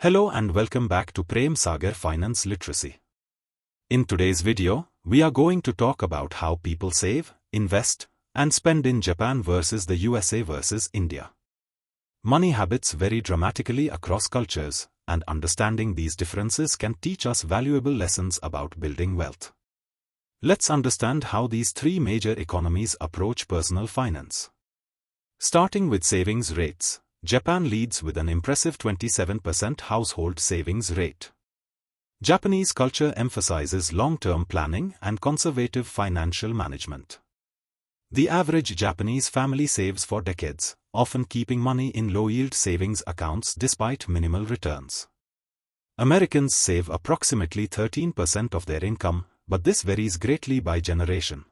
Hello and welcome back to Prem Sagar Finance Literacy. In today's video, we are going to talk about how people save, invest, and spend in Japan versus the USA versus India. Money habits vary dramatically across cultures, and understanding these differences can teach us valuable lessons about building wealth. Let's understand how these three major economies approach personal finance. Starting with savings rates, Japan leads with an impressive 27% household savings rate. Japanese culture emphasizes long-term planning and conservative financial management. The average Japanese family saves for decades, often keeping money in low-yield savings accounts despite minimal returns. Americans save approximately 13% of their income, but this varies greatly by generation.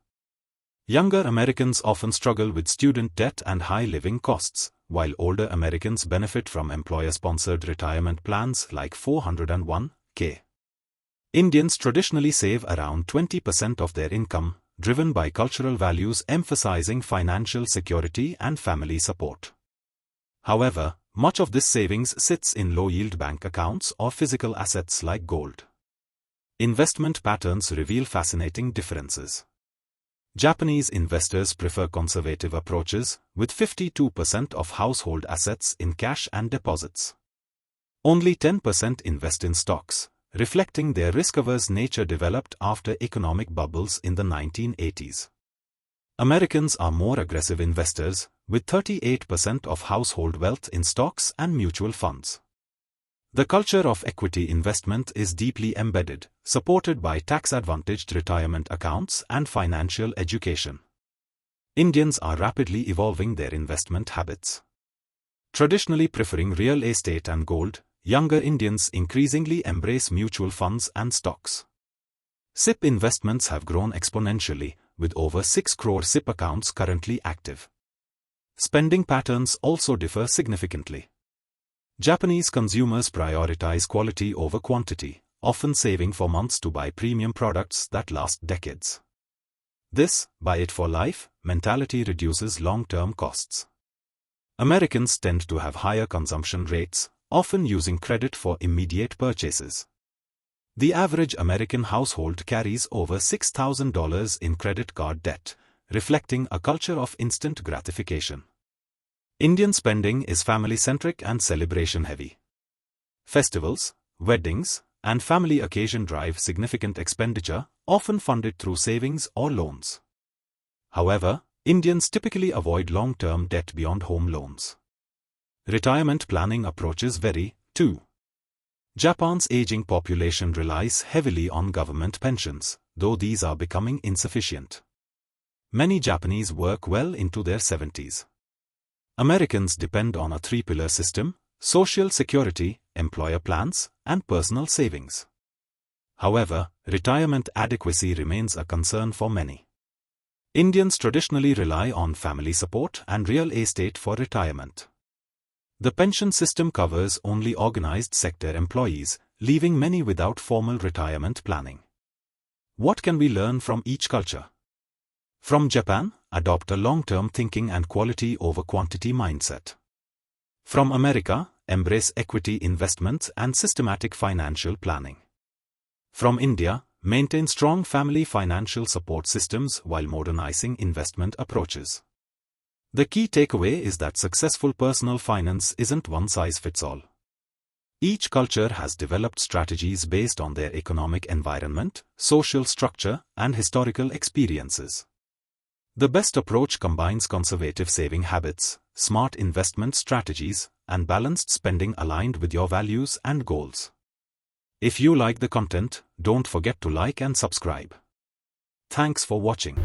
Younger Americans often struggle with student debt and high living costs, while older Americans benefit from employer-sponsored retirement plans like 401(k). Indians traditionally save around 20% of their income, driven by cultural values emphasizing financial security and family support. However, much of this savings sits in low-yield bank accounts or physical assets like gold. Investment patterns reveal fascinating differences. Japanese investors prefer conservative approaches, with 52% of household assets in cash and deposits. Only 10% invest in stocks, reflecting their risk-averse nature developed after economic bubbles in the 1980s. Americans are more aggressive investors, with 38% of household wealth in stocks and mutual funds. The culture of equity investment is deeply embedded, supported by tax-advantaged retirement accounts and financial education. Indians are rapidly evolving their investment habits. Traditionally preferring real estate and gold, younger Indians increasingly embrace mutual funds and stocks. SIP investments have grown exponentially, with over 6 crore SIP accounts currently active. Spending patterns also differ significantly. Japanese consumers prioritize quality over quantity, often saving for months to buy premium products that last decades. This "buy it for life" mentality reduces long-term costs. Americans tend to have higher consumption rates, often using credit for immediate purchases. The average American household carries over $6,000 in credit card debt, reflecting a culture of instant gratification. Indian spending is family-centric and celebration-heavy. Festivals, weddings, and family occasion drive significant expenditure, often funded through savings or loans. However, Indians typically avoid long-term debt beyond home loans. Retirement planning approaches vary, too. Japan's aging population relies heavily on government pensions, though these are becoming insufficient. Many Japanese work well into their 70s. Americans depend on a three-pillar system: Social Security, employer plans, and personal savings. However, retirement adequacy remains a concern for many. Indians traditionally rely on family support and real estate for retirement. The pension system covers only organized sector employees, leaving many without formal retirement planning. What can we learn from each culture? From Japan, adopt a long-term thinking and quality over quantity mindset. From America, embrace equity investments and systematic financial planning. From India, maintain strong family financial support systems while modernizing investment approaches. The key takeaway is that successful personal finance isn't one-size-fits-all. Each culture has developed strategies based on their economic environment, social structure, and historical experiences. The best approach combines conservative saving habits, smart investment strategies, and balanced spending aligned with your values and goals. If you like the content, don't forget to like and subscribe. Thanks for watching.